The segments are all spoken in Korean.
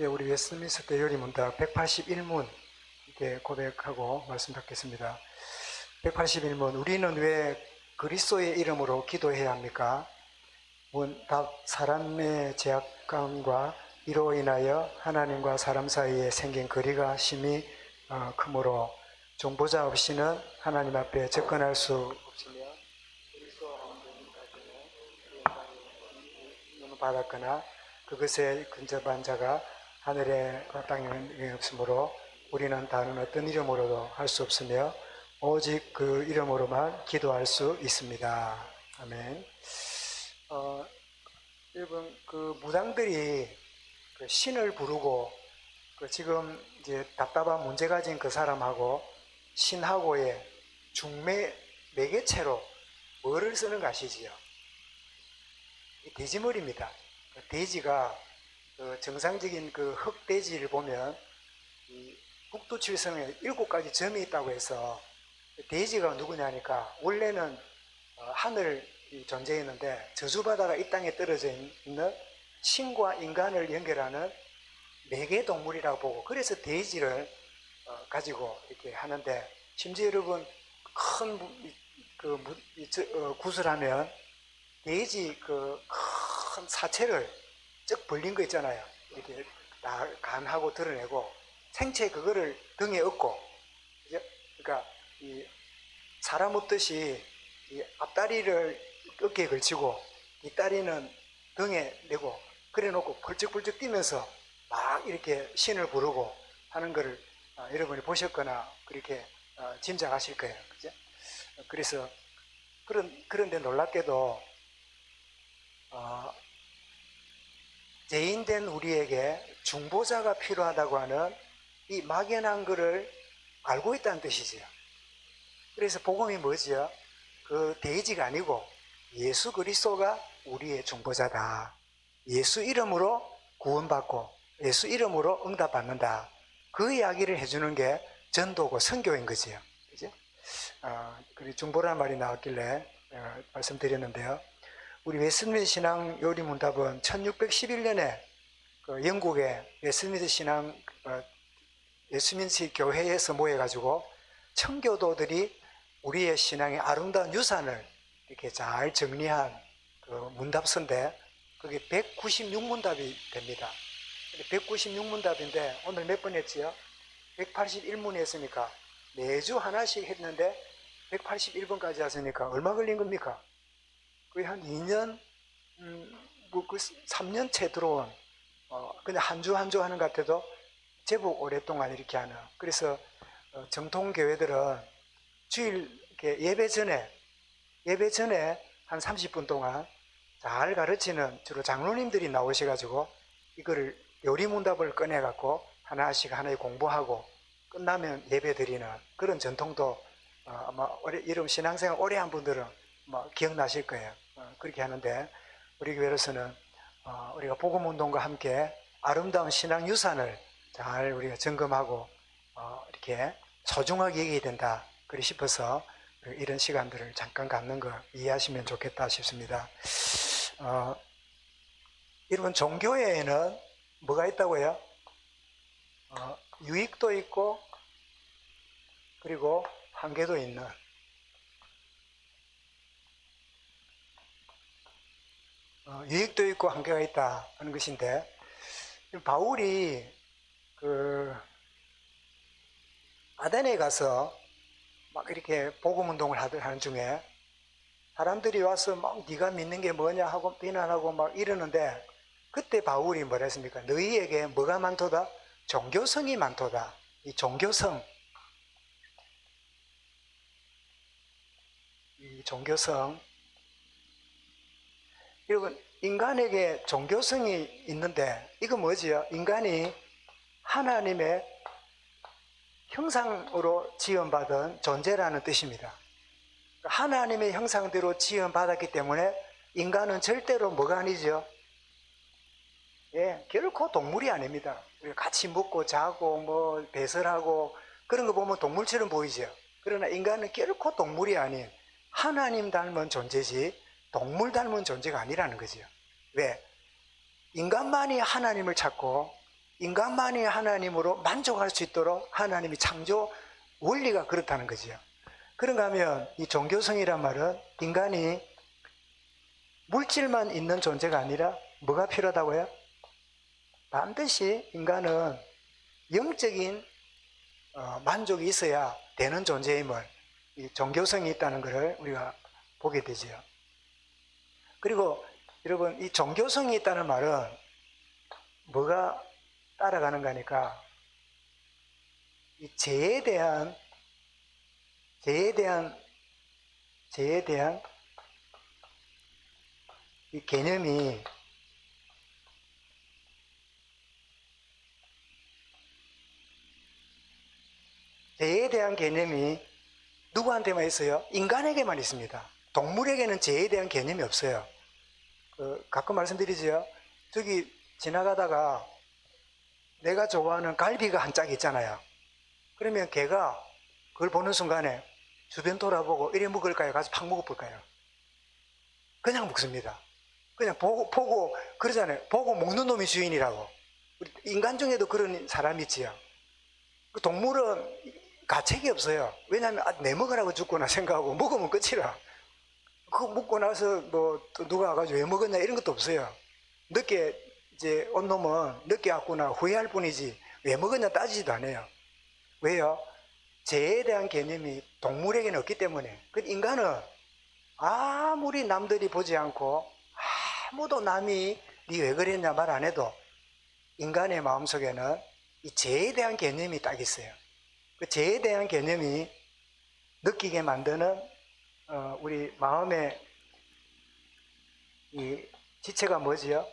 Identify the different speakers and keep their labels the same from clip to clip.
Speaker 1: 예, 우리 웨스트민스터 요리문답 181문 이렇게 고백하고 말씀 받겠습니다. 181문, 우리는 왜 그리스도의 이름으로 기도해야 합니까? 답, 사람의 죄악감과 이로 인하여 하나님과 사람 사이에 생긴 거리가 심히 크므로 중보자 없이는 하나님 앞에 접근할 수 없으며 그리스도 하나님까지는 받았거나 그것에 근접한 자가 하늘에 땅에 없으므로 우리는 다른 어떤 이름으로도 할 수 없으며 오직 그 이름으로만 기도할 수 있습니다. 아멘. 여러분, 그 무당들이 그 신을 부르고 그 지금 이제 답답한 문제 가진 그 사람하고 신하고의 중매 매개체로 뭐를 쓰는 거 아시지요? 돼지머리입니다. 돼지가 그 정상적인 그 흑돼지를 보면 이 북두칠성에 7가지 점이 있다고 해서 돼지가 누구냐니까 원래는 하늘 존재했는데 저주받아가 이 땅에 떨어져 있는 신과 인간을 연결하는 매개 동물이라고 보고 그래서 돼지를 가지고 이렇게 하는데 심지어 여러분 큰 구슬하면 돼지 그 큰 사체를 쩍 벌린 거 있잖아요. 이렇게 다 간하고 드러내고 생체 그거를 등에 업고 그러니까 이 사람 업듯이 이 앞다리를 어깨에 걸치고 뒷다리는 등에 내고 그래 놓고 벌쩍벌쩍 뛰면서 막 이렇게 신을 부르고 하는 것을 여러분이 보셨거나 그렇게 짐작하실 거예요. 그죠? 그래서 그런데 놀랍게도 죄인된 우리에게 중보자가 필요하다고 하는 이 막연한 것을 알고 있다는 뜻이지요. 그래서 복음이 뭐지요? 그 돼지가 아니고 예수 그리스도가 우리의 중보자다. 예수 이름으로 구원받고 예수 이름으로 응답받는다. 그 이야기를 해주는 게 전도고 선교인 거지요. 그죠? 중보라는 말이 나왔길래 말씀드렸는데요. 우리 웨스트민스 신앙 요리문답은 1611년에 그 영국의 웨스트민스 신앙 웨스트민스 교회에서 모여가지고 청교도들이 우리의 신앙의 아름다운 유산을 이렇게 잘 정리한 그 문답서인데 그게 196문답이 됩니다. 196문답인데 오늘 몇 번 했지요? 181문이 했으니까 매주 하나씩 했는데 181번까지 하시니까 얼마 걸린 겁니까? 거의 한 2년, 3년째 들어온, 그냥 한 주 한 주 하는 것 같아도 제법 오랫동안 이렇게 하는. 그래서 정통교회들은 주일 예배 전에 한 30분 동안 잘 가르치는 주로 장로님들이 나오셔가지고 이거를 요리문답을 꺼내갖고 하나씩 공부하고 끝나면 예배 드리는 그런 전통도 아마 여러분 신앙생활 오래 한 분들은 기억나실 거예요. 그렇게 하는데 우리 교회로서는 우리가 복음운동과 함께 아름다운 신앙 유산을 잘 우리가 점검하고 이렇게 소중하게 여겨야 된다. 그리 싶어서 이런 시간들을 잠깐 갖는 거 이해하시면 좋겠다 싶습니다. 여러분 종교에는 뭐가 있다고요? 유익도 있고 그리고 한계도 있는 유익도 있고 한계가 있다 하는 것인데 바울이 그 아덴에 가서 막 이렇게 복음 운동을 하는 중에 사람들이 와서 막 네가 믿는 게 뭐냐 하고 비난하고 막 이러는데 그때 바울이 뭐라 했습니까? 너희에게 뭐가 많도다? 종교성이 많도다. 이 종교성 여러분 인간에게 종교성이 있는데 이거 뭐지요? 인간이 하나님의 형상으로 지음받은 존재라는 뜻입니다. 하나님의 형상대로 지음받았기 때문에 인간은 절대로 뭐가 아니죠? 결코 동물이 아닙니다. 같이 먹고 자고 뭐 배설하고 그런 거 보면 동물처럼 보이죠. 그러나 인간은 결코 동물이 아닌 하나님 닮은 존재지 동물 닮은 존재가 아니라는 거죠. 왜? 인간만이 하나님을 찾고 인간만이 하나님으로 만족할 수 있도록 하나님이 창조 원리가 그렇다는 거지요. 그런가 하면 이 종교성이란 말은 인간이 물질만 있는 존재가 아니라 뭐가 필요하다고요? 반드시 인간은 영적인 만족이 있어야 되는 존재임을, 이 종교성이 있다는 것을 우리가 보게 되지요. 그리고 여러분, 이 종교성이 있다는 말은 뭐가 따라가는가 하니까 이 죄에 대한 이 개념이 죄에 대한 개념이 누구한테만 있어요? 인간에게만 있습니다. 동물에게는 죄에 대한 개념이 없어요. 가끔 말씀드리죠. 저기 지나가다가 내가 좋아하는 갈비가 한 짝 있잖아요. 그러면 걔가 그걸 보는 순간에 주변 돌아보고 이래 먹을까요? 가서 팍 먹어볼까요? 그냥 먹습니다. 그냥 보고 그러잖아요. 보고 먹는 놈이 주인이라고. 인간 중에도 그런 사람이 있지요. 그 동물은 가책이 없어요. 왜냐하면 내 먹으라고 죽구나 생각하고 먹으면 끝이라. 그거 먹고 나서 뭐 또 누가 와가지고 왜 먹었냐 이런 것도 없어요. 늦게 이제 온 놈은 늦게 왔구나 후회할 뿐이지 왜 먹었냐 따지지도 않아요. 왜요? 죄에 대한 개념이 동물에게는 없기 때문에. 그 인간은 아무리 남들이 보지 않고 아무도 남이 니 왜 그랬냐 말 안 해도 인간의 마음속에는 이 죄에 대한 개념이 딱 있어요. 그 죄에 대한 개념이 느끼게 만드는 우리 마음의 이 지체가 뭐지요?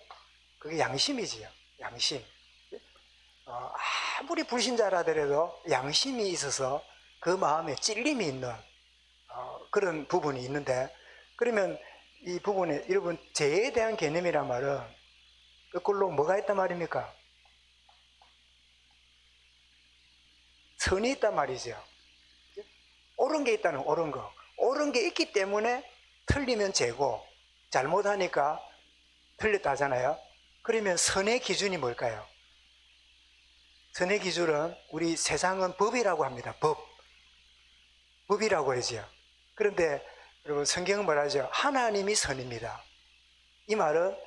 Speaker 1: 그게 양심이지요. 양심. 아무리 불신자라 하더라도 양심이 있어서 그 마음에 찔림이 있는 그런 부분이 있는데, 그러면 이 부분에 여러분 죄에 대한 개념이란 말은 거꾸로 뭐가 있단 말입니까? 선이 있단 말이죠. 옳은 게 있다는 옳은 거. 옳은 게 있기 때문에 틀리면 죄고 잘못하니까 틀렸다 하잖아요. 그러면 선의 기준이 뭘까요? 선의 기준은 우리 세상은 법이라고 합니다. 법이라고 그러죠. 그런데 여러분 성경은 뭐라 하죠? 하나님이 선입니다. 이 말은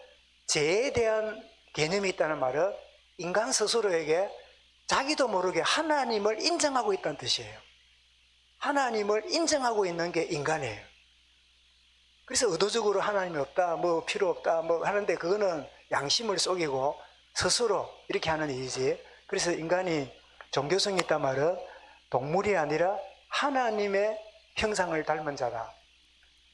Speaker 1: 죄에 대한 개념이 있다는 말은 인간 스스로에게 자기도 모르게 하나님을 인정하고 있다는 뜻이에요. 하나님을 인정하고 있는 게 인간이에요. 그래서 의도적으로 하나님이 없다, 뭐 필요 없다, 뭐 하는데 그거는 양심을 속이고 스스로 이렇게 하는 일이지. 그래서 인간이 종교성이 있단 말은 동물이 아니라 하나님의 형상을 닮은 자다.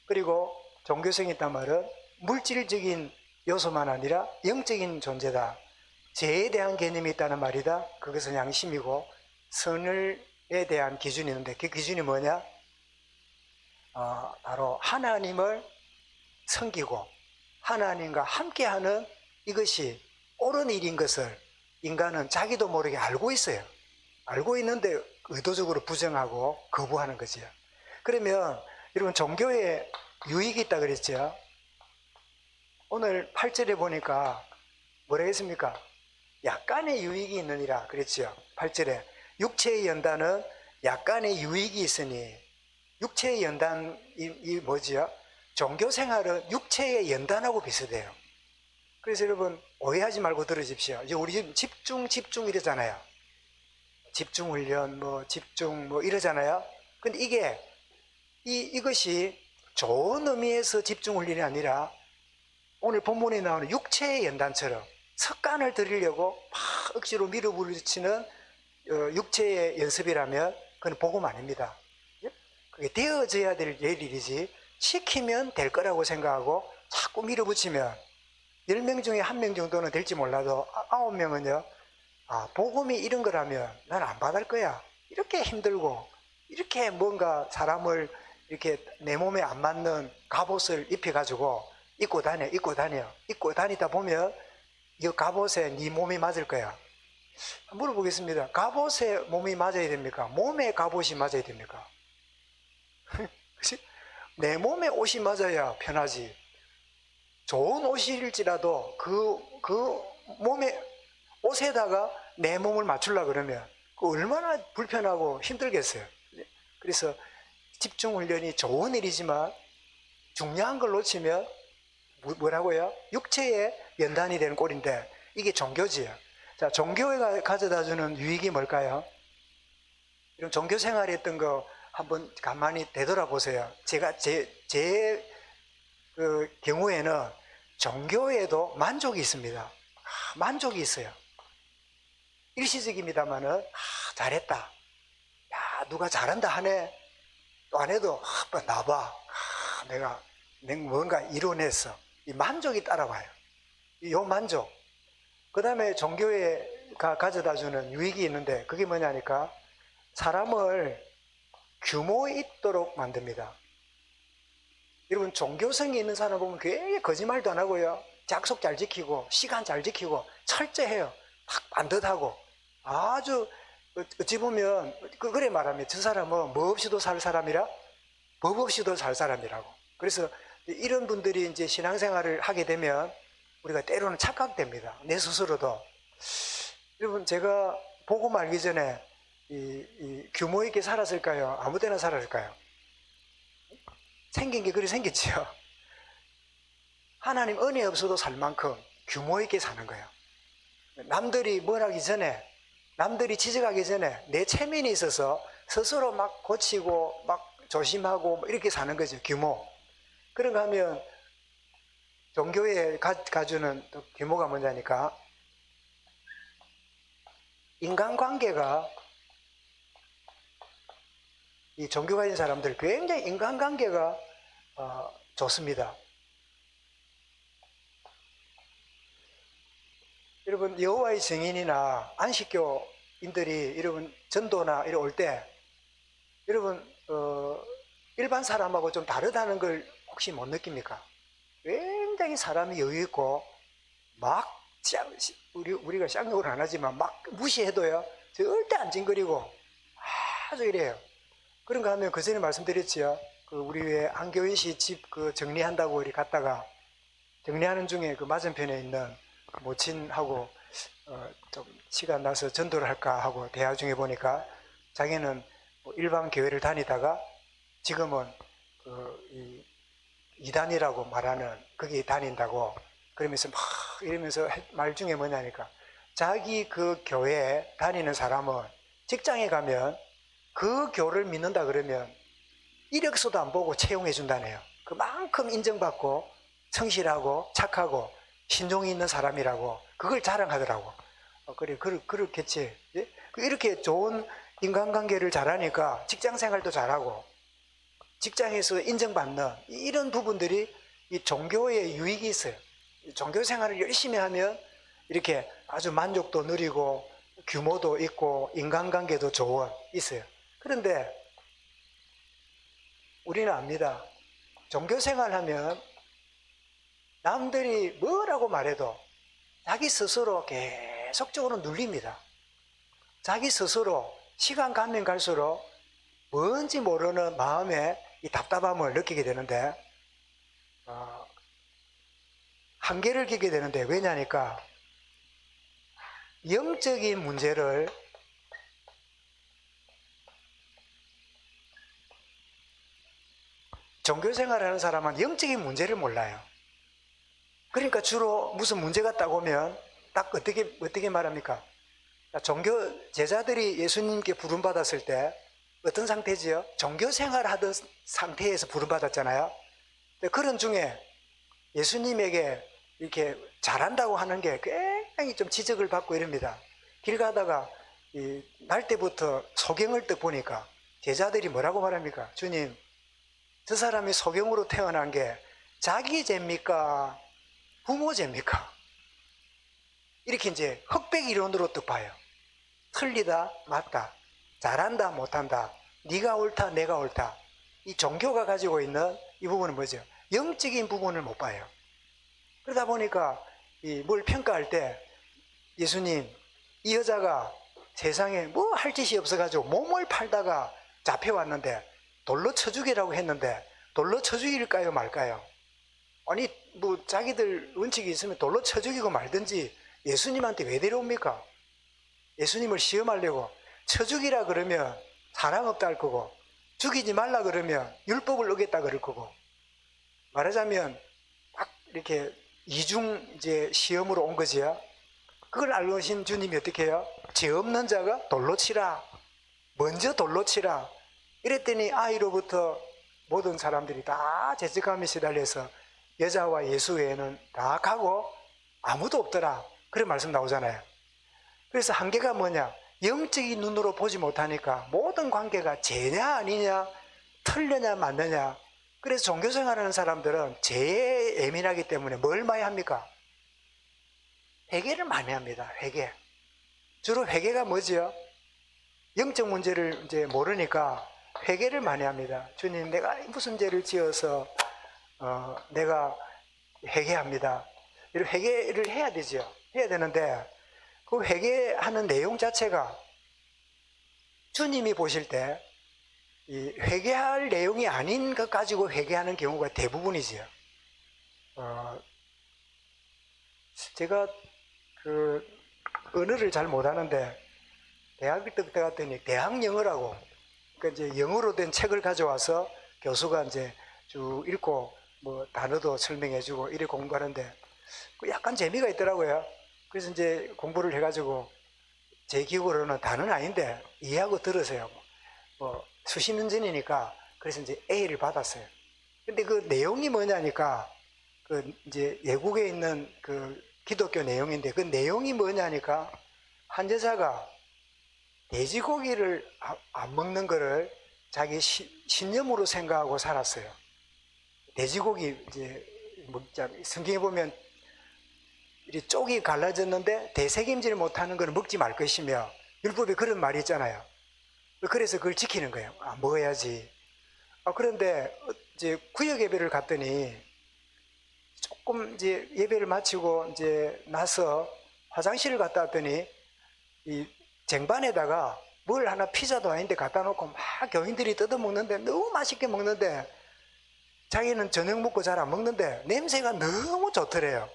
Speaker 1: 그리고 종교성이 있단 말은 물질적인 요소만 아니라 영적인 존재다. 죄에 대한 개념이 있다는 말이다. 그것은 양심이고 선을에 대한 기준이 있는데 그 기준이 뭐냐? 바로 하나님을 섬기고 하나님과 함께하는 이것이 옳은 일인 것을 인간은 자기도 모르게 알고 있어요. 알고 있는데 의도적으로 부정하고 거부하는 거지요. 그러면 여러분 종교에 유익이 있다 그랬죠. 오늘 8절에 보니까 뭐라 했습니까? 약간의 유익이 있느니라 그랬죠. 8절에 육체의 연단은 약간의 유익이 있으니, 육체의 연단이 뭐지요? 종교생활은 육체의 연단하고 비슷해요. 그래서 여러분 오해하지 말고 들으십시오. 이제 우리 지금 집중 이러잖아요. 집중훈련 집중 이러잖아요. 근데 이것이 좋은 의미에서 집중훈련이 아니라 오늘 본문에 나오는 육체의 연단처럼 습관을 들이려고 막 억지로 밀어붙이는 육체의 연습이라면 그건 복음 아닙니다. 그게 되어져야 될 일이지 시키면 될 거라고 생각하고 자꾸 밀어붙이면 10명 중에 1명 정도는 될지 몰라도 9명은요 복음이 이런 거라면 난 안 받을 거야. 이렇게 힘들고 이렇게 뭔가 사람을 이렇게 내 몸에 안 맞는 갑옷을 입혀가지고 입고 다니다 보면 이 갑옷에 네 몸이 맞을 거야. 물어보겠습니다. 갑옷에 몸이 맞아야 됩니까? 몸에 갑옷이 맞아야 됩니까? 내 몸에 옷이 맞아야 편하지. 좋은 옷일지라도 그 몸에 옷에다가 내 몸을 맞추려고 그러면 그 얼마나 불편하고 힘들겠어요. 그래서 집중훈련이 좋은 일이지만 중요한 걸 놓치면 뭐라고요? 육체의 연단이 되는 꼴인데 이게 종교지요. 자, 종교가 가져다주는 유익이 뭘까요? 이런 종교 생활했던 거 한번 가만히 되돌아보세요. 제가 그 경우에는 종교에도 만족이 있습니다. 만족이 있어요. 일시적입니다만은 잘했다. 야, 누가 잘한다 하네. 또 안 해도 나봐. 내가 뭔가 이뤄냈어. 이 만족이 따라와요. 이 만족. 그 다음에 종교가 가져다주는 유익이 있는데 그게 뭐냐니까 사람을 규모 있도록 만듭니다. 여러분 종교성이 있는 사람 보면 굉장히 거짓말도 안 하고요. 약속 잘 지키고 시간 잘 지키고 철저해요. 딱 반듯하고 아주 어찌 보면 그래 말하면 저 사람은 뭐 없이도 살 사람이라 법 없이도 살 사람이라고. 그래서 이런 분들이 이제 신앙생활을 하게 되면 우리가 때로는 착각됩니다. 내 스스로도. 여러분 제가 복음 알기 전에 이 규모 있게 살았을까요? 아무 때나 살았을까요? 생긴 게 그리 생겼지요. 하나님 은혜 없어도 살 만큼 규모 있게 사는 거예요. 남들이 뭘 하기 전에, 남들이 지적하기 전에 내 체면이 있어서 스스로 막 고치고 막 조심하고 이렇게 사는 거죠. 규모. 그런가 하면 종교에 가주는 또 규모가 뭐냐니까 인간관계가 이 종교가 있는 사람들 굉장히 인간관계가 좋습니다. 여러분 여호와의 증인이나 안식교인들이 여러분 전도나 이러 올 때 여러분 일반 사람하고 좀 다르다는 걸 혹시 못 느낍니까? 굉장히 사람이 여유 있고 막 우리가 쌍욕을 안 하지만 막 무시해도요 절대 안 찡그리고 아주 이래요. 그런가 하면 그 전에 말씀드렸지요. 그 우리 왜 안교인 씨 집 그 정리한다고 우리 갔다가 정리하는 중에 그 맞은편에 있는 모친하고 좀 시간 나서 전도를 할까 하고 대화 중에 보니까 자기는 일반 교회를 다니다가 지금은 그 이단이라고 말하는 거기 다닌다고 그러면서 막 이러면서 말 중에 뭐냐니까 자기 그 교회에 다니는 사람은 직장에 가면 그 교를 믿는다 그러면 이력서도 안 보고 채용해 준다네요. 그만큼 인정받고 성실하고 착하고 신종이 있는 사람이라고 그걸 자랑하더라고. 그래 그렇겠지. 예? 이렇게 좋은 인간관계를 잘하니까 직장생활도 잘하고 직장에서 인정받는 이런 부분들이 이 종교의 유익이 있어요. 종교생활을 열심히 하면 이렇게 아주 만족도 누리고 규모도 있고 인간관계도 있어요. 그런데 우리는 압니다. 종교생활하면 남들이 뭐라고 말해도 자기 스스로 계속적으로 눌립니다. 자기 스스로 시간 가면 갈수록 뭔지 모르는 마음에 이 답답함을 느끼게 되는데 한계를 끼게 되는데 왜냐니까 영적인 문제를 종교생활하는 사람은 영적인 문제를 몰라요. 그러니까 주로 무슨 문제가 딱 오면 딱 어떻게 말합니까? 종교 제자들이 예수님께 부름받았을 때 어떤 상태지요? 종교생활 하던 상태에서 부름받았잖아요. 그런 중에 예수님에게 이렇게 잘한다고 하는 게 굉장히 좀 지적을 받고 이럽니다. 길 가다가 날 때부터 소경을 딱 보니까 제자들이 뭐라고 말합니까? 주님, 저 사람이 소경으로 태어난 게 자기 죄입니까? 부모 죄입니까? 이렇게 이제 흑백 이론으로 또 봐요. 틀리다, 맞다, 잘한다, 못한다, 네가 옳다, 내가 옳다. 이 종교가 가지고 있는 이 부분은 뭐죠? 영적인 부분을 못 봐요. 그러다 보니까 뭘 평가할 때 예수님, 이 여자가 세상에 뭐 할 짓이 없어가지고 몸을 팔다가 잡혀왔는데 돌로 쳐 죽이라고 했는데 돌로 쳐 죽일까요 말까요? 아니 뭐 자기들 원칙이 있으면 돌로 쳐 죽이고 말든지 예수님한테 왜 데려옵니까? 예수님을 시험하려고. 쳐 죽이라 그러면 사랑 없다 할 거고, 죽이지 말라 그러면 율법을 어겼다 그럴 거고, 말하자면 딱 이렇게 이중 이제 시험으로 온 거지요. 그걸 알고 계신 주님이 어떻게 해요? 죄 없는 자가 돌로 치라. 먼저 돌로 치라. 이랬더니 아이로부터 모든 사람들이 다 죄책감에 시달려서 여자와 예수 외에는 다 가고 아무도 없더라. 그런 말씀 나오잖아요. 그래서 한계가 뭐냐? 영적인 눈으로 보지 못하니까 모든 관계가 죄냐 아니냐, 틀려냐 맞느냐. 그래서 종교생활하는 사람들은 죄에 예민하기 때문에 뭘 많이 합니까? 회개를 많이 합니다. 회개. 주로 회개가 뭐지요? 영적 문제를 이제 모르니까 회개를 많이 합니다. 주님, 내가 무슨 죄를 지어서 내가 회개합니다. 이런 회개를 해야 되죠. 해야 되는데 그 회개하는 내용 자체가 주님이 보실 때 이 회개할 내용이 아닌 것 가지고 회개하는 경우가 대부분이지요. 제가 그 언어를 잘 못하는데 대학을 때 갔더니 대학 영어라고, 그러니까 이제 영어로 된 책을 가져와서 교수가 이제 쭉 읽고 뭐 단어도 설명해주고 이래 공부하는데 약간 재미가 있더라고요. 그래서 이제 공부를 해가지고 제 기억으로는 단어는 아닌데 이해하고 들으세요. 뭐 수십 년 전이니까 그래서 이제 A를 받았어요. 근데 그 내용이 뭐냐니까 그 이제 외국에 있는 그 기독교 내용인데 그 내용이 뭐냐니까 한 여자가 돼지고기를 안 먹는 거를 자기 신념으로 생각하고 살았어요. 돼지고기 이제 먹자. 성경에 보면 이 쪽이 갈라졌는데 되새김질 못하는 걸 먹지 말 것이며 율법에 그런 말이 있잖아요. 그래서 그걸 지키는 거예요. 먹어야지. 그런데 이제 구역 예배를 갔더니 조금 이제 예배를 마치고 이제 나서 화장실을 갔다 왔더니 이 쟁반에다가 뭘 하나 피자도 아닌데 갖다 놓고 막 교인들이 뜯어 먹는데 너무 맛있게 먹는데 자기는 저녁 먹고 잘 안 먹는데 냄새가 너무 좋더래요.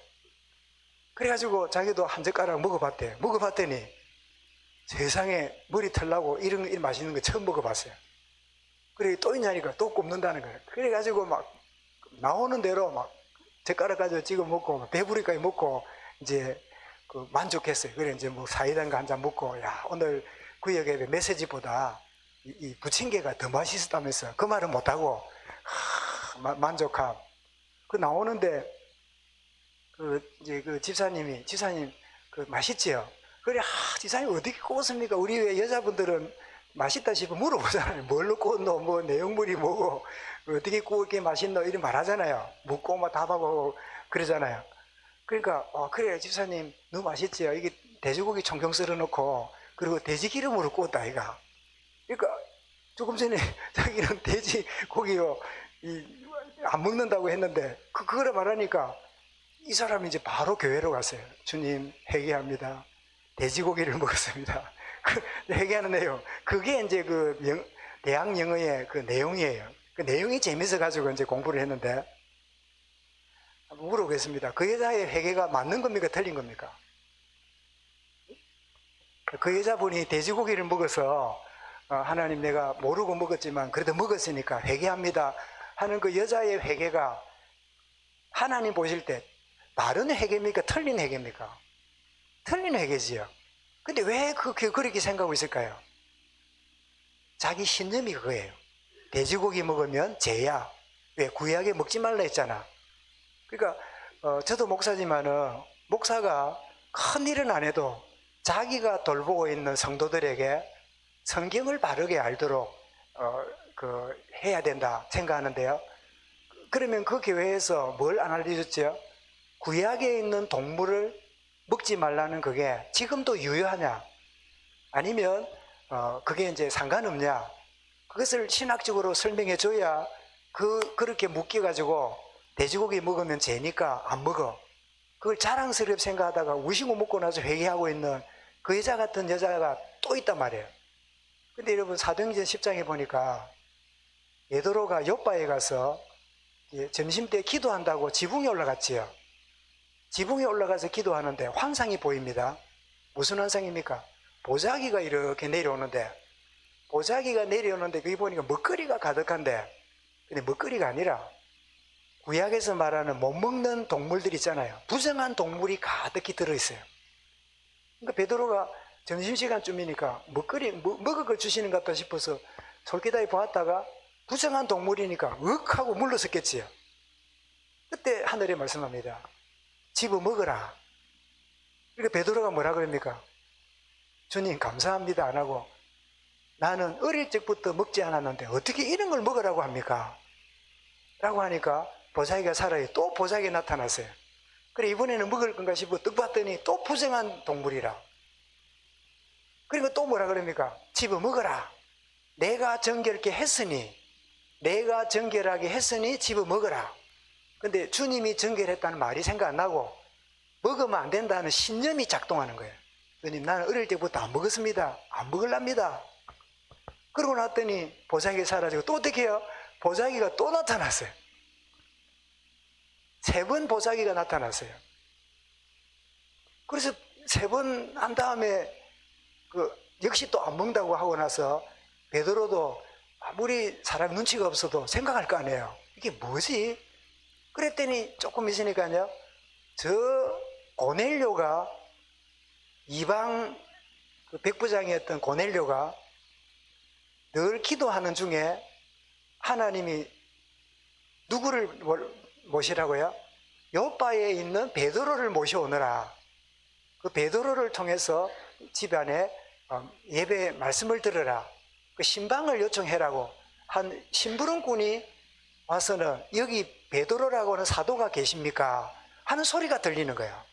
Speaker 1: 그래가지고 자기도 한 젓가락 먹어봤대요. 먹어봤더니 세상에 머리 털나고 이런 맛있는 거 처음 먹어봤어요. 그래 또 있냐니까 또 굽는다는 거예요. 그래가지고 막 나오는 대로 막 젓가락 가지고 찍어 먹고 배부리까지 먹고 이제 그 만족했어요. 그래 이제 뭐 사이다인가 한 잔 먹고 야 오늘 구역의 메시지보다 이 부침개가 더 맛있었다면서 그 말은 못하고 만족함. 그 나오는데 그 이제 그 집사님 그 맛있지요. 그래 집사님 어떻게 구웠습니까? 우리 왜 여자분들은 맛있다 싶어 물어보잖아요. 뭘로 구웠노? 뭐 내용물이 뭐고 어떻게 구웠게 맛있노? 이런 말하잖아요. 묻고 막 답하고 그러잖아요. 그러니까 그래 집사님 너무 맛있지요. 이게 돼지고기 총경 썰어 놓고 그리고 돼지 기름으로 구웠다 이가. 그러니까 조금 전에 자기는 돼지고기요 안 먹는다고 했는데 그거를 말하니까 이 사람이 이제 바로 교회로 갔어요. 주님 회개합니다. 돼지고기를 먹었습니다. 회개하는 내용. 그게 이제 그 대학 영어의 그 내용이에요. 그 내용이 재밌어 가지고 이제 공부를 했는데 한번 물어보겠습니다. 그 여자의 회개가 맞는 겁니까? 틀린 겁니까? 그 여자분이 돼지고기를 먹어서 하나님 내가 모르고 먹었지만 그래도 먹었으니까 회개합니다 하는 그 여자의 회개가 하나님 보실 때 바른 회개입니까? 틀린 회개입니까? 틀린 회개지요. 근데 왜 그렇게 생각하고 있을까요? 자기 신념이 그거예요. 돼지고기 먹으면 죄야. 왜? 구약에 먹지 말라 했잖아. 그러니까 저도 목사지만은 목사가 큰 일은 안 해도 자기가 돌보고 있는 성도들에게 성경을 바르게 알도록 해야 된다 생각하는데요. 그러면 그 교회에서 뭘 안 알려줬죠? 구약에 있는 동물을 먹지 말라는 그게 지금도 유효하냐? 아니면 그게 이제 상관없냐? 그것을 신학적으로 설명해 줘야 그렇게 묶여가지고 돼지고기 먹으면 죄니까 안 먹어. 그걸 자랑스럽게 생각하다가 우시고 먹고 나서 회개하고 있는 그 여자 같은 여자가 또 있단 말이에요. 근데 여러분 사도행전 10장에 보니까 베드로가 요바에 가서 점심 때 기도한다고 지붕에 올라갔지요. 지붕에 올라가서 기도하는데 환상이 보입니다. 무슨 환상입니까? 보자기가 이렇게 내려오는데, 보자기가 내려오는데 거기 보니까 먹거리가 가득한데, 근데 먹거리가 아니라 구약에서 말하는 못 먹는 동물들 있잖아요. 부정한 동물이 가득히 들어있어요. 그러니까 베드로가 점심시간쯤이니까 먹을 걸 주시는 것 같다 싶어서 솔깃하게 보았다가 부정한 동물이니까 윽 하고 물러섰겠지요. 그때 하늘에 말씀합니다. 집어 먹어라. 그러니까 베드로가 뭐라 그럽니까? 주님 감사합니다 안 하고, 나는 어릴 적부터 먹지 않았는데 어떻게 이런 걸 먹으라고 합니까? 라고 하니까 보자기가 살아요. 또 보자기가 나타났어요. 그래 이번에는 먹을 건가 싶어 떡 봤더니 또 부정한 동물이라. 그리고 또 뭐라 그럽니까? 집어 먹어라. 내가 정결케 했으니, 내가 정결하게 했으니 집어 먹어라. 근데 주님이 정결했다는 말이 생각 안 나고 먹으면 안 된다는 신념이 작동하는 거예요. 주님 나는 어릴 때부터 안 먹었습니다. 안 먹으랍니다. 그러고 났더니 보자기가 사라지고 또 어떻게 해요? 보자기가 또 나타났어요. 3번 보자기가 나타났어요. 그래서 3번 한 다음에 역시 또 안 먹는다고 하고 나서 베드로도 아무리 사람 눈치가 없어도 생각할 거 아니에요. 이게 뭐지? 그랬더니 조금 있으니까요, 저 고넬료가, 이방 백부장이었던 고넬료가 늘 기도하는 중에 하나님이 누구를 모시라고요? 요바에 있는 베드로를 모셔오너라. 그 베드로를 통해서 집안에 예배 말씀을 들으라. 그 신방을 요청해라고 한 심부름꾼이 와서는 여기 베드로라고 하는 사도가 계십니까? 하는 소리가 들리는 거예요.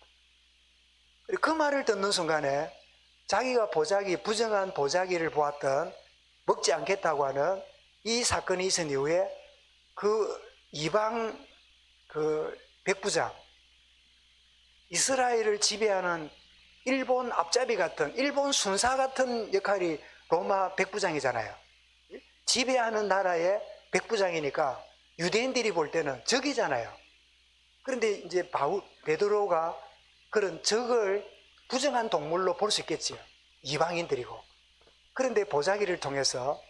Speaker 1: 그 말을 듣는 순간에 자기가 부정한 보자기를 보았던 먹지 않겠다고 하는 이 사건이 있은 이후에 그 이방 백부장, 이스라엘을 지배하는 일본 앞잡이 같은, 일본 순사 같은 역할이 로마 백부장이잖아요. 지배하는 나라의 백부장이니까 유대인들이 볼 때는 적이잖아요. 그런데 이제 베드로가 그런 적을 부정한 동물로 볼 수 있겠지요. 이방인들이고. 그런데 보자기를 통해서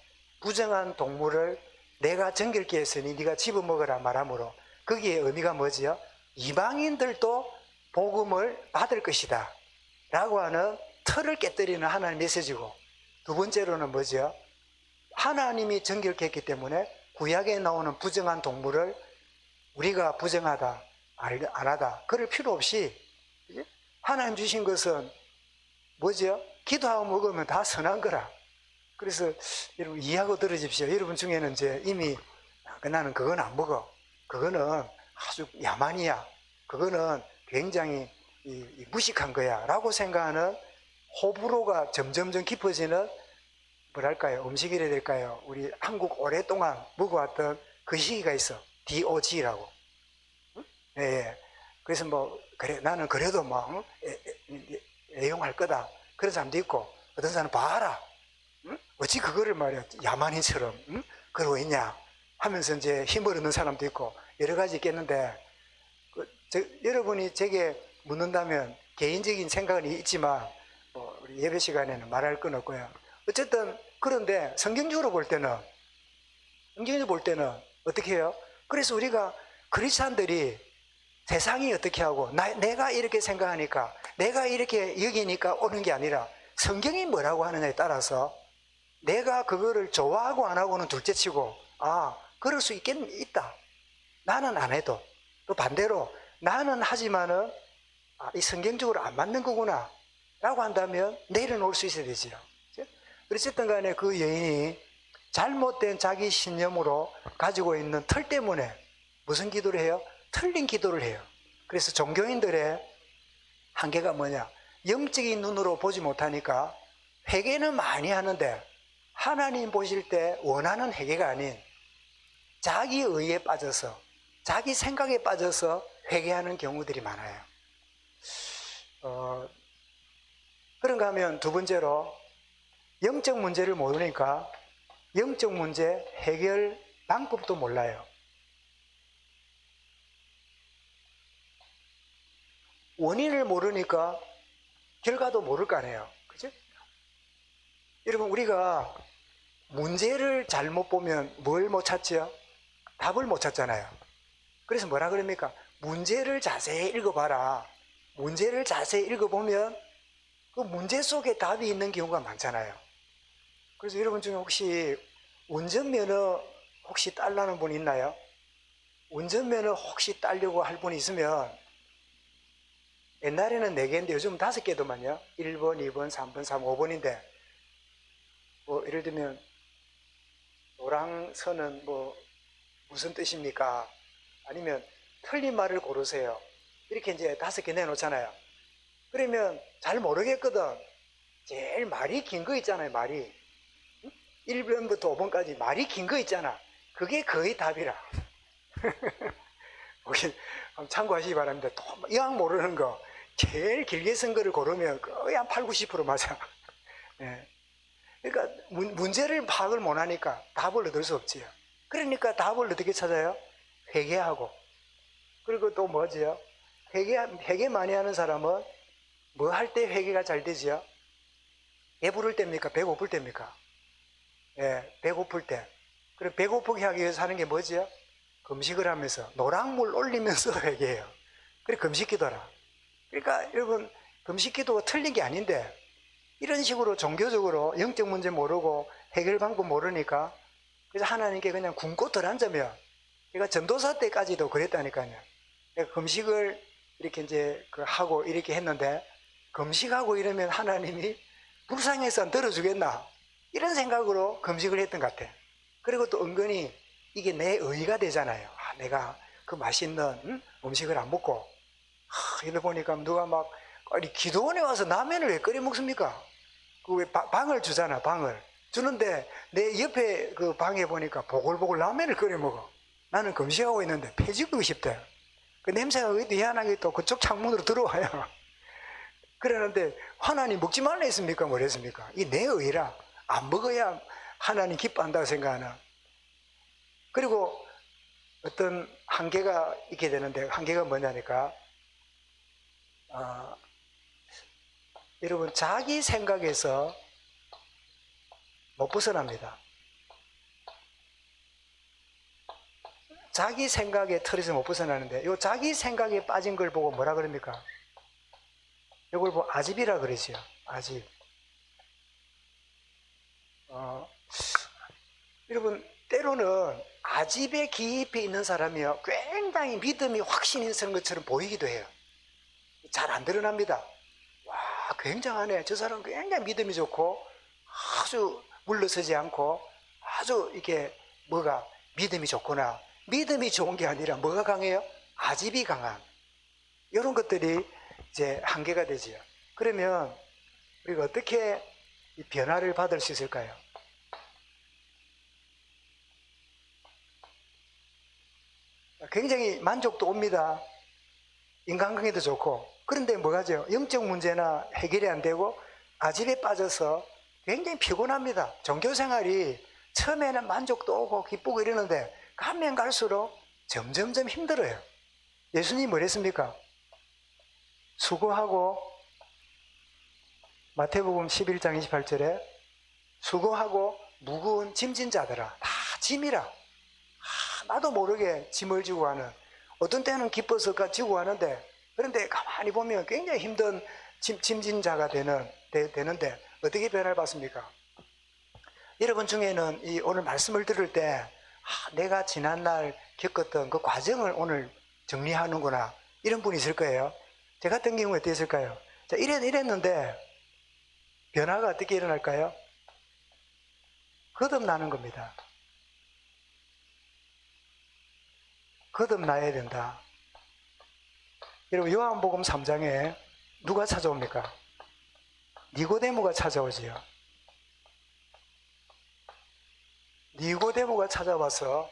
Speaker 1: 부정한 동물을 내가 정결케 했으니 네가 집어먹으라 말하므로 거기에 의미가 뭐지요? 이방인들도 복음을 받을 것이다 라고 하는 틀을 깨뜨리는 하나님의 메시지고, 두 번째로는 뭐죠? 하나님이 정결케 했기 때문에 구약에 나오는 부정한 동물을 우리가 부정하다, 안 하다 그럴 필요 없이 하나님 주신 것은 뭐죠? 기도하고 먹으면 다 선한 거라. 그래서 여러분 이해하고 들으십시오. 여러분 중에는 이제 이미 나는 그건 안 먹어, 그거는 아주 야만이야, 그거는 굉장히 무식한 거야 라고 생각하는 호불호가 점점점 깊어지는, 뭐랄까요, 음식이라 될까요? 우리 한국 오랫동안 먹어왔던 그 시기가 있어. DOG라고. 예. 그래서 그래, 나는 그래도 애용할 거다. 그런 사람도 있고, 어떤 사람은 봐라. 어찌 그거를 말이야, 야만인처럼, 그러고 있냐 하면서 이제 힘을 얻는 사람도 있고, 여러 가지 있겠는데, 여러분이 제게 묻는다면 개인적인 생각은 있지만, 우리 예배 시간에는 말할 건 없고요. 어쨌든, 그런데 성경적으로 볼 때는 어떻게 해요? 그래서 우리가 크리스찬들이 세상이 어떻게 하고, 내가 이렇게 생각하니까, 내가 이렇게 여기니까 오는 게 아니라, 성경이 뭐라고 하느냐에 따라서, 내가 그거를 좋아하고 안 하고는 둘째 치고, 그럴 수 있다. 나는 안 해도. 또 반대로, 나는 하지만은, 이 성경적으로 안 맞는 거구나 라고 한다면 내려놓을 수 있어야 되지요. 어쨌든 간에 그 여인이 잘못된 자기 신념으로 가지고 있는 틀 때문에 무슨 기도를 해요? 틀린 기도를 해요. 그래서 종교인들의 한계가 뭐냐? 영적인 눈으로 보지 못하니까 회개는 많이 하는데 하나님 보실 때 원하는 회개가 아닌 자기 의에 빠져서, 자기 생각에 빠져서 회개하는 경우들이 많아요. 그런가 하면 두 번째로, 영적 문제를 모르니까 영적 문제 해결 방법도 몰라요. 원인을 모르니까 결과도 모를 거 아니에요. 그죠? 여러분, 우리가 문제를 잘못 보면 뭘 못 찾지요? 답을 못 찾잖아요. 그래서 뭐라 그럽니까? 문제를 자세히 읽어봐라. 문제를 자세히 읽어보면 그 문제 속에 답이 있는 경우가 많잖아요. 그래서 여러분 중에 혹시 운전면허 혹시 딸라는 분 있나요? 운전면허 혹시 따려고 할 분이 있으면 옛날에는 4개인데 요즘은 5개더만요. 1번, 2번, 3번, 3번, 5번인데 뭐 예를 들면 노랑선은 뭐 무슨 뜻입니까? 아니면 틀린 말을 고르세요. 이렇게 이제 5개 내놓잖아요. 그러면 잘 모르겠거든. 제일 말이 긴 거 있잖아요, 말이. 1번부터 5번까지 말이 긴 거 있잖아. 그게 거의 답이라. 혹시 한번 참고하시기 바랍니다. 또 이왕 모르는 거 제일 길게 쓴 거를 고르면 거의 한 8, 90% 맞아. 예. 그러니까 문제를 파악을 못하니까 답을 얻을 수 없지요. 그러니까 답을 어떻게 찾아요? 회개하고. 그리고 또 뭐지요? 회개 많이 하는 사람은 뭐 할 때 회개가 잘 되지요? 배부를 때입니까? 배고플 때입니까? 예, 배고플 때. 그리고 배고프게 하기 위해서 하는 게 뭐지요? 금식을 하면서 노랑물 올리면서 회개해요. 그래 금식기도라. 그러니까 여러분 금식기도가 틀린 게 아닌데 이런 식으로 종교적으로 영적 문제 모르고 해결 방법 모르니까 그래서 하나님께 그냥 굶고 덜 앉으면 제가 전도사 때까지도 그랬다니까요. 내가 금식을 이렇게 이제 하고 이렇게 했는데 금식하고 이러면 하나님이 불쌍해서 안 들어주겠나 이런 생각으로 금식을 했던 것 같아. 그리고 또 은근히 이게 내 의의가 되잖아요. 내가 그 맛있는 음식을 안 먹고 이러다 보니까 누가 막 아니 기도원에 와서 라면을 왜 끓여 먹습니까? 그 왜 방을 주잖아. 방을 주는데 내 옆에 그 방에 보니까 보글보글 라면을 끓여 먹어. 나는 금식하고 있는데 폐지고 싶대. 그 냄새가 희한하게 또 그쪽 창문으로 들어와요. 그러는데 하나님 먹지 말라 했습니까? 뭐랬습니까? 이 내 의의라. 안 먹어야 하나님 기뻐한다고 생각하는. 그리고 어떤 한계가 있게 되는데 한계가 뭐냐니까 여러분 자기 생각에서 못 벗어납니다. 자기 생각의 틀에서 못 벗어나는데 요 자기 생각에 빠진 걸 보고 뭐라 그럽니까? 이걸 보고 아집이라 그러지요. 아집. 여러분 때로는 아집에 깊이 있는 사람이요 굉장히 믿음이 확신이 있는 것처럼 보이기도 해요. 잘 안 드러납니다. 와 굉장하네. 저 사람 굉장히 믿음이 좋고 아주 물러서지 않고 아주 이게 뭐가 믿음이 좋구나. 믿음이 좋은 게 아니라 뭐가 강해요? 아집이 강한 이런 것들이 이제 한계가 되지요. 그러면 우리가 어떻게 이 변화를 받을 수 있을까요? 굉장히 만족도 옵니다. 인간관계도 좋고. 그런데 뭐가죠? 영적 문제나 해결이 안 되고 아집에 빠져서 굉장히 피곤합니다. 종교생활이 처음에는 만족도 오고 기쁘고 이러는데 가면 갈수록 점점점 힘들어요. 예수님이 뭐랬습니까? 수고하고 마태복음 11장 28절에 수고하고 무거운 짐진 자들아 다 짐이라. 나도 모르게 짐을 지고 하는 어떤 때는 기뻐서 지고 하는데 그런데 가만히 보면 굉장히 힘든 짐진 자가 되는데 어떻게 변화를 받습니까? 여러분 중에는 이 오늘 말씀을 들을 때 내가 지난날 겪었던 그 과정을 오늘 정리하는구나 이런 분이 있을 거예요. 제 같은 경우에 어떻게 했을까요? 자, 이랬는데 변화가 어떻게 일어날까요? 거듭나는 겁니다. 거듭나야 된다. 여러분 요한복음 3장에 누가 찾아옵니까? 니고데모가 찾아오지요. 니고데모가 찾아와서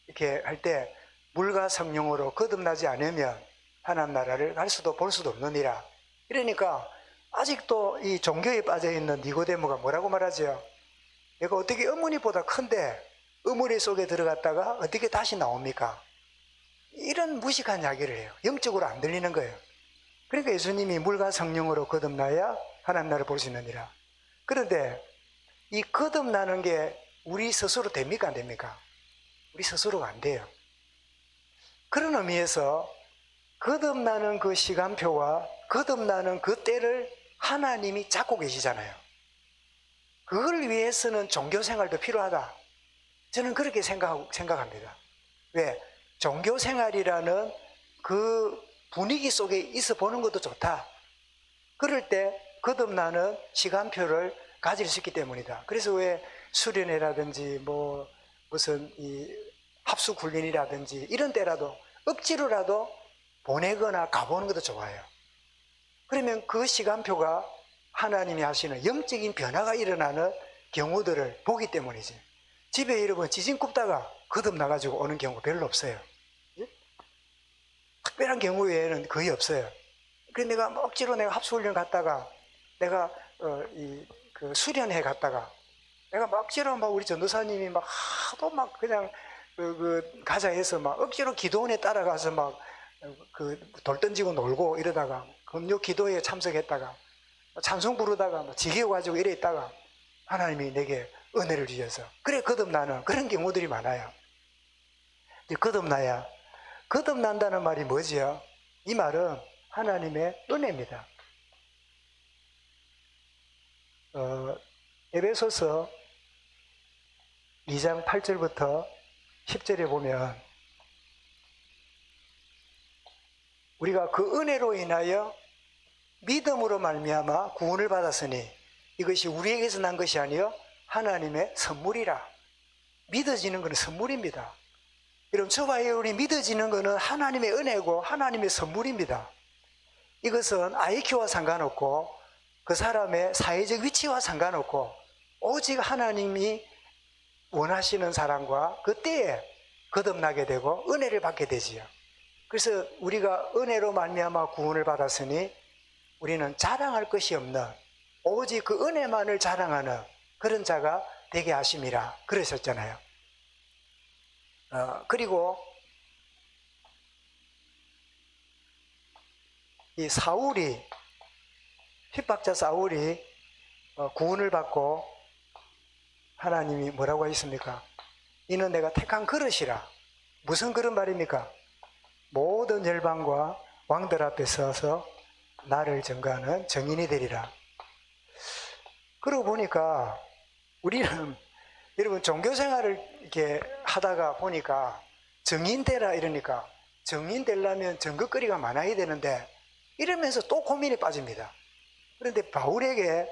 Speaker 1: 이렇게 할 때 물과 성령으로 거듭나지 않으면 하나님 나라를 갈 수도 볼 수도 없느니라. 이러니까 아직도 이 종교에 빠져있는 니고데모가 뭐라고 말하죠? 내가 어떻게 어머니보다 큰데 어머니 속에 들어갔다가 어떻게 다시 나옵니까? 이런 무식한 이야기를 해요. 영적으로 안 들리는 거예요. 그러니까 예수님이 물과 성령으로 거듭나야 하나님 나라를 볼 수 있느니라. 그런데 이 거듭나는 게 우리 스스로 됩니까 안 됩니까? 우리 스스로가 안 돼요. 그런 의미에서 거듭나는 그 시간표와 거듭나는 그 때를 하나님이 잡고 계시잖아요. 그걸 위해서는 종교생활도 필요하다. 저는 그렇게 생각합니다. 왜? 종교생활이라는 그 분위기 속에 있어 보는 것도 좋다. 그럴 때 거듭나는 시간표를 가질 수 있기 때문이다. 그래서 왜 수련회라든지 뭐 무슨 이 합숙훈련이라든지 이런 때라도 억지로라도 보내거나 가보는 것도 좋아요. 그러면 그 시간표가 하나님이 하시는 영적인 변화가 일어나는 경우들을 보기 때문이지. 집에 여러분 지진 굽다가 거듭나가지고 오는 경우 별로 없어요. 특별한 경우 외에는 거의 없어요. 그래서 내가 억지로 내가 합숙훈련 갔다가 내가 그 수련회 갔다가 내가 막 억지로 막 우리 전도사님이 막 하도 막 그냥 가자 해서 막 억지로 기도원에 따라가서 막 돌 던지고 놀고 이러다가 금요 기도회에 참석했다가 찬송 부르다가 막 지겨워가지고 이래 있다가 하나님이 내게 은혜를 주셔서 그래 거듭나는 그런 경우들이 많아요. 거듭난다는 말이 뭐지요? 이 말은 하나님의 은혜입니다. 에베소서 2장 8절부터 10절에 보면 우리가 그 은혜로 인하여 믿음으로 말미암아 구원을 받았으니 이것이 우리에게서 난 것이 아니요 하나님의 선물이라. 믿어지는 것은 선물입니다. 여러분 저와 여러분이 믿어지는 것은 하나님의 은혜고 하나님의 선물입니다. 이것은 IQ와 상관없고 그 사람의 사회적 위치와 상관없고 오직 하나님이 원하시는 사람과 그때에 거듭나게 되고 은혜를 받게 되지요. 그래서 우리가 은혜로 말미암아 구원을 받았으니 우리는 자랑할 것이 없는 오직 그 은혜만을 자랑하는 그런 자가 되게 하심이라 그러셨잖아요. 그리고 이 사울이 핍박자 사울이 구원을 받고 하나님이 뭐라고 하셨습니까? 이는 내가 택한 그릇이라. 무슨 그릇 말입니까? 모든 열방과 왕들 앞에 서서 나를 증거하는 증인이 되리라. 그러고 보니까 우리는 여러분 종교생활을 이렇게 하다가 보니까 증인 되라 이러니까 증인 되려면 증거거리가 많아야 되는데 이러면서 또 고민에 빠집니다. 그런데 바울에게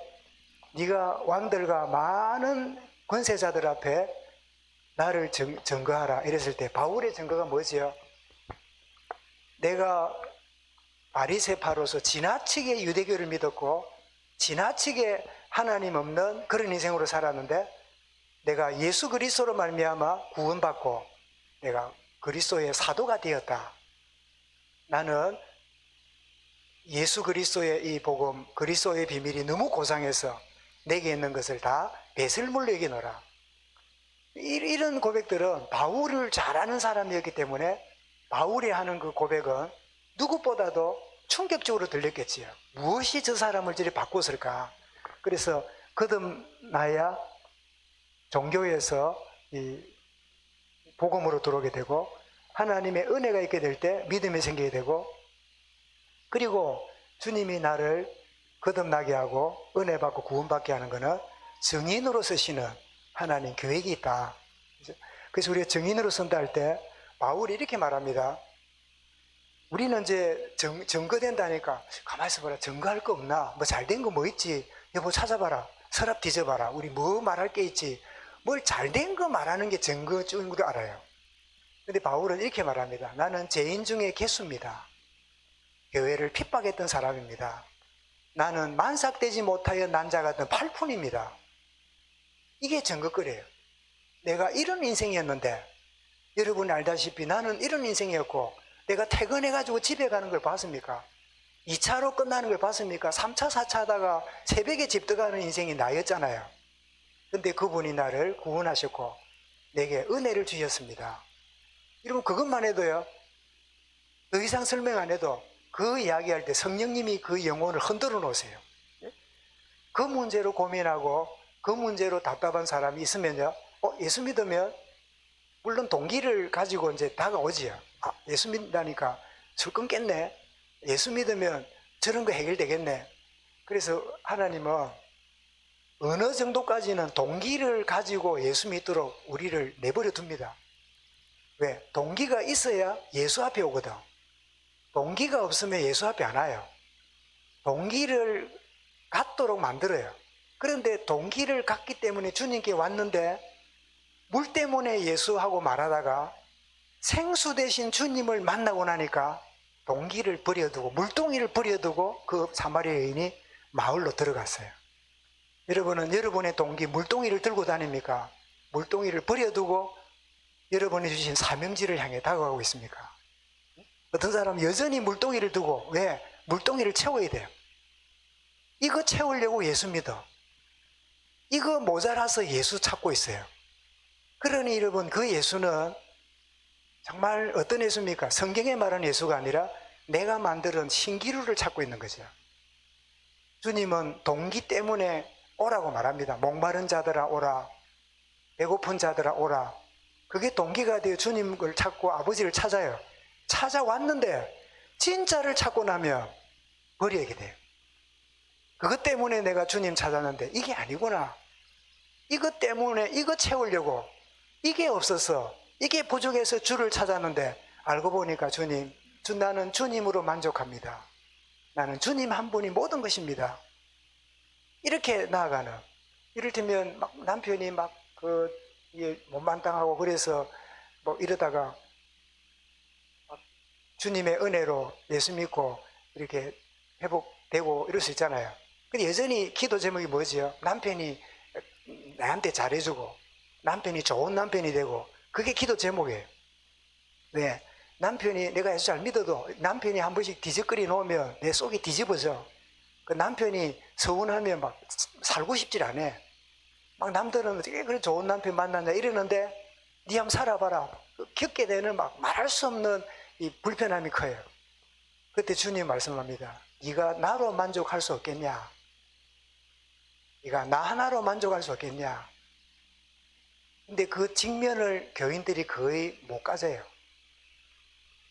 Speaker 1: 네가 왕들과 많은 권세자들 앞에 나를 증거하라 이랬을 때 바울의 증거가 뭐지요? 내가 바리새파로서 지나치게 유대교를 믿었고 지나치게 하나님 없는 그런 인생으로 살았는데 내가 예수 그리스도로 말미암아 구원받고 내가 그리스도의 사도가 되었다. 나는 예수 그리스도의 이 복음, 그리스도의 비밀이 너무 고상해서 내게 있는 것을 다 배설물로 여기노라. 이런 고백들은 바울을 잘 아는 사람이었기 때문에 바울이 하는 그 고백은 누구보다도 충격적으로 들렸겠지요. 무엇이 저 사람을 저리 바꿨을까? 그래서 거듭나야 종교에서 이 복음으로 들어오게 되고 하나님의 은혜가 있게 될 때 믿음이 생기게 되고 그리고 주님이 나를 거듭나게 하고 은혜 받고 구원받게 하는 것은 증인으로 쓰시는 하나님 계획이 있다. 그래서 우리가 증인으로 선다 할 때 바울이 이렇게 말합니다. 우리는 이제 증거된다니까 가만히 있어봐라. 증거할 거 없나? 뭐 잘된 거 뭐 있지? 여보 찾아봐라. 서랍 뒤져봐라. 우리 뭐 말할 게 있지? 뭘 잘된 거 말하는 게 증거인 걸 알아요. 근데 바울은 이렇게 말합니다. 나는 죄인 중에 개수입니다. 교회를 핍박했던 사람입니다. 나는 만삭되지 못하여 난자 같은 팔푼입니다. 이게 증거거리예요. 내가 이런 인생이었는데 여러분이 알다시피 나는 이런 인생이었고 내가 퇴근해가지고 집에 가는 걸 봤습니까? 2차로 끝나는 걸 봤습니까? 3차, 4차 하다가 새벽에 집 들어가는 인생이 나였잖아요. 근데 그분이 나를 구원하셨고 내게 은혜를 주셨습니다. 여러분 그것만 해도요 더 이상 설명 안 해도 그 이야기할 때 성령님이 그 영혼을 흔들어 놓으세요. 그 문제로 고민하고 그 문제로 답답한 사람이 있으면요, 예수 믿으면 물론 동기를 가지고 이제 다가오지요. 아, 예수 믿다니까 술 끊겠네. 예수 믿으면 저런 거 해결되겠네. 그래서 하나님은 어느 정도까지는 동기를 가지고 예수 믿도록 우리를 내버려 둡니다. 왜? 동기가 있어야 예수 앞에 오거든. 동기가 없으면 예수 앞에 안 와요. 동기를 갖도록 만들어요. 그런데 동기를 갖기 때문에 주님께 왔는데 물 때문에 예수하고 말하다가 생수 대신 주님을 만나고 나니까 동기를 버려두고 물동이를 버려두고 그 사마리아 여인이 마을로 들어갔어요. 여러분은 여러분의 동기 물동이를 들고 다닙니까? 물동이를 버려두고 여러분이 주신 사명지를 향해 다가가고 있습니까? 어떤 사람은 여전히 물동이를 두고, 왜? 물동이를 채워야 돼요. 이거 채우려고 예수 믿어. 이거 모자라서 예수 찾고 있어요. 그러니 여러분, 그 예수는 정말 어떤 예수입니까? 성경에 말하는 예수가 아니라 내가 만드는 신기루를 찾고 있는 거죠. 주님은 동기 때문에 오라고 말합니다. 목마른 자들아 오라, 배고픈 자들아 오라. 그게 동기가 되어 주님을 찾고 아버지를 찾아요. 찾아왔는데 진짜를 찾고 나면 버리게 돼요. 그것 때문에 내가 주님 찾았는데 이게 아니구나. 이것 때문에 이거 채우려고 이게 없어서 이게 부족해서 주를 찾았는데 알고 보니까 주님, 나는 주님으로 만족합니다. 나는 주님 한 분이 모든 것입니다. 이렇게 나아가는, 이를테면 막 남편이 못만땅하고 그래서 이러다가 주님의 은혜로 예수 믿고 이렇게 회복되고 이럴 수 있잖아요. 근데 여전히 기도 제목이 뭐지요? 남편이 나한테 잘해주고 남편이 좋은 남편이 되고, 그게 기도 제목이에요. 왜? 남편이, 내가 예수 잘 믿어도 남편이 한 번씩 뒤적거리 놓으면 내 속이 뒤집어져. 그 남편이 서운하면 막 살고 싶질 않아. 막 남들은 어떻게 그래 좋은 남편 만났냐 이러는데 니 한번 살아봐라. 겪게 되는 막 말할 수 없는 이 불편함이 커요. 그때 주님 말씀합니다. 네가 나로 만족할 수 없겠냐? 네가 나 하나로 만족할 수 없겠냐? 근데 그 직면을 교인들이 거의 못 가져요.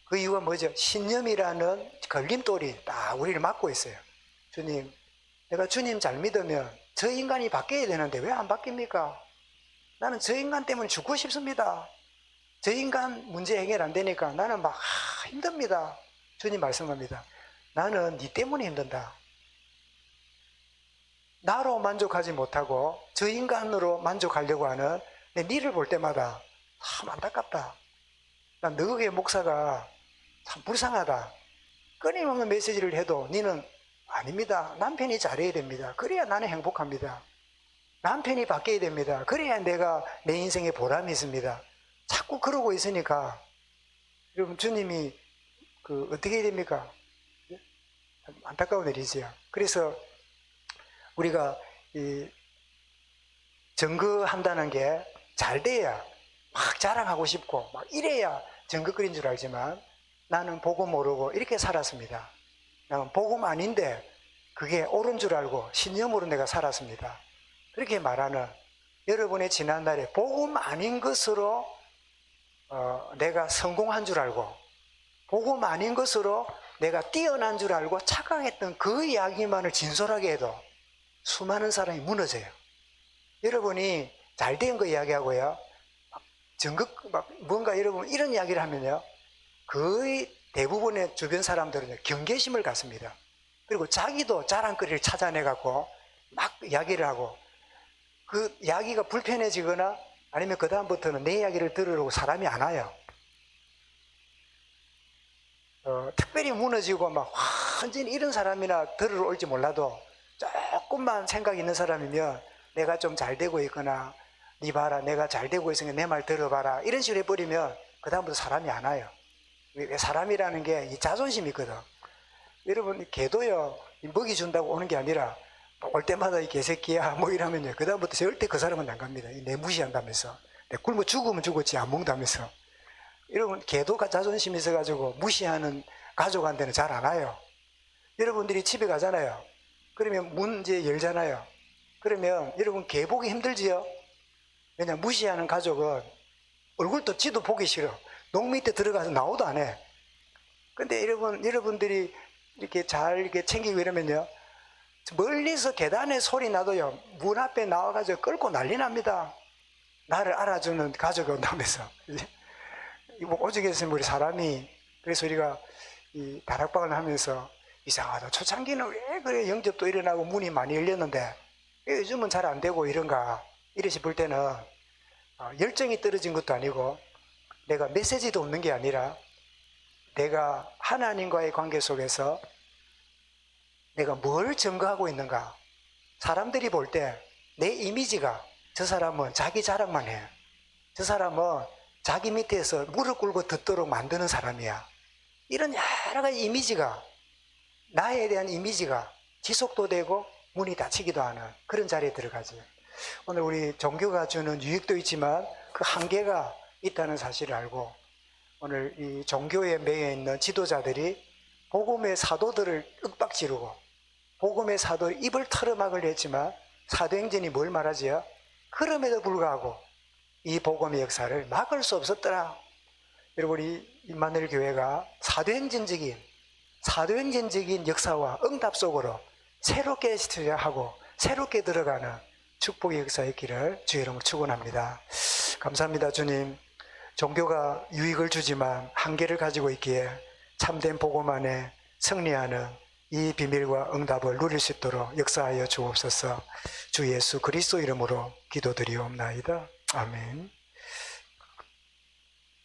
Speaker 1: 그 이유가 뭐죠? 신념이라는 걸림돌이 딱 우리를 막고 있어요. 주님, 내가 주님 잘 믿으면 저 인간이 바뀌어야 되는데 왜 안 바뀝니까? 나는 저 인간 때문에 죽고 싶습니다. 저 인간 문제 해결 안 되니까 나는 막 힘듭니다. 주님 말씀합니다. 나는 네 때문에 힘든다. 나로 만족하지 못하고 저 인간으로 만족하려고 하는 내 니를 볼 때마다 참 안타깝다. 난 너의 목사가 참 불쌍하다. 끊임없는 메시지를 해도 니는 아닙니다. 남편이 잘해야 됩니다. 그래야 나는 행복합니다. 남편이 바뀌어야 됩니다. 그래야 내가 내 인생에 보람이 있습니다. 자꾸 그러고 있으니까 여러분, 주님이 어떻게 해야 됩니까? 안타까운 일이지요. 그래서 우리가 증거한다는 게 잘 돼야 막 자랑하고 싶고 막 이래야 증거거리인 줄 알지만 나는 복음 모르고 이렇게 살았습니다. 나는 복음 아닌데 그게 옳은 줄 알고 신념으로 내가 살았습니다. 그렇게 말하는 여러분의 지난날에 복음 아닌 것으로 내가 성공한 줄 알고 복음 아닌 것으로 내가 뛰어난 줄 알고 착각했던 그 이야기만을 진솔하게 해도 수많은 사람이 무너져요. 여러분이 잘된 거 이야기하고요, 뭔가 여러분 이런 이야기를 하면요, 거의 대부분의 주변 사람들은 경계심을 갖습니다. 그리고 자기도 자랑거리를 찾아내갖고 막 이야기를 하고, 그 이야기가 불편해지거나 아니면 그 다음부터는 내 이야기를 들으려고 사람이 안 와요. 특별히 무너지고 막 완전히 이런 사람이나 들으러 올지 몰라도 조금만 생각 있는 사람이면 내가 좀 잘 되고 있거나 니 봐라 내가 잘 되고 있으니까 내 말 들어봐라 이런 식으로 해버리면 그 다음부터 사람이 안 와요. 왜? 사람이라는 게 이 자존심이 있거든. 여러분, 개도요, 먹이 준다고 오는 게 아니라 올 때마다 이 개새끼야 뭐 이러면요, 그 다음부터 절대 그 사람은 안 갑니다. 내 무시한다면서, 내 굶어 죽으면 죽었지 안 먹는다면서. 여러분, 개도 자존심이 있어가지고 무시하는 가족한테는 잘 안 와요. 여러분들이 집에 가잖아요. 그러면 문 이제 열잖아요. 그러면 여러분, 개 보기 힘들지요? 왜냐, 무시하는 가족은 얼굴도 지도 보기 싫어. 농 밑에 들어가서 나오도 안 해. 근데 여러분들이 이렇게 잘 이렇게 챙기고 이러면요, 멀리서 계단에 소리 나도요, 문 앞에 나와가지고 끌고 난리 납니다. 나를 알아주는 가족이 온다면서. 오죽했으면 우리 사람이, 그래서 우리가 이 다락방을 하면서 이상하다. 초창기는 왜 그래 영접도 일어나고 문이 많이 열렸는데 왜 요즘은 잘 안 되고 이런가, 이래 싶을 때는 열정이 떨어진 것도 아니고 내가 메시지도 없는 게 아니라 내가 하나님과의 관계 속에서 내가 뭘 증거하고 있는가. 사람들이 볼 때 내 이미지가, 저 사람은 자기 자랑만 해. 저 사람은 자기 밑에서 무릎 꿇고 듣도록 만드는 사람이야. 이런 여러 가지 이미지가, 나에 대한 이미지가 지속도 되고 문이 닫히기도 하는 그런 자리에 들어가죠. 오늘 우리 종교가 주는 유익도 있지만 그 한계가 있다는 사실을 알고, 오늘 이 종교에 매여 있는 지도자들이 복음의 사도들을 윽박지르고 복음의 사도의 입을 털어막으려 했지만 사도행전이 뭘 말하지요? 그럼에도 불구하고 이 복음의 역사를 막을 수 없었더라. 여러분, 우리 임마누엘 교회가 사도행전적인 역사와 응답 속으로 새롭게 시작하고 새롭게 들어가는 축복의 역사의 길을 주의 이름으로 축원합니다. 감사합니다. 주님, 종교가 유익을 주지만 한계를 가지고 있기에 참된 복음 안에 승리하는 이 비밀과 응답을 누릴 수 있도록 역사하여 주옵소서. 주 예수 그리스도 이름으로 기도드리옵나이다. 아멘.